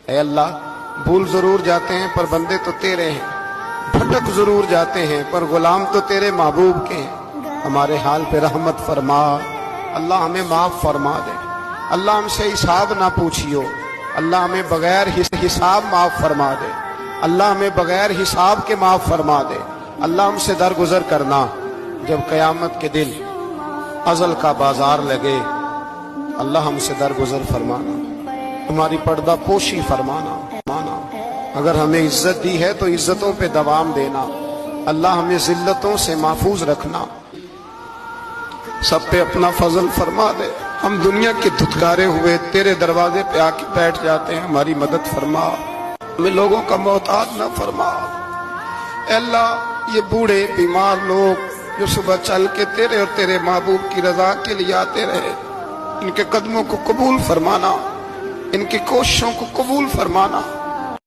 اے اللہ بھول ضرور جاتے ہیں پر بندے تو تیرے ہیں، بھٹک ضرور جاتے ہیں پر غلام تو تیرے محبوب کے ہیں۔ ہمارے حال پہ رحمت فرما، اللہ ہمیں معاف فرما دے، اللہ ہم سے حساب نہ پوچھیو، اللہ ہمیں بغیر حساب معاف فرما دے، اللہ ہمیں بغیر حساب کے معاف فرما دے، اللہ ہم سے درگزر کرنا جب قیامت کے دن ازل کا بازار لگے، اللہ ہم سے درگزر فرمانا، ہماری پردہ پوشی فرمانا، اگر ہمیں عزت دی ہے تو عزتوں پہ دوام دینا، اللہ ہمیں ذلتوں سے محفوظ رکھنا، سب پہ اپنا فضل فرما دے۔ ہم دنیا کے دھتکارے ہوئے تیرے دروازے پہ آ کے بیٹھ جاتے ہیں، ہماری مدد فرما، ہمیں لوگوں کا محتاج نہ فرما۔ اے اللہ یہ بوڑھے بیمار لوگ جو صبح چل کے تیرے اور تیرے محبوب کی رضا کے لیے آتے رہے، ان کے قدموں کو قبول فرمانا، ان کی کوششوں کو قبول فرمانا۔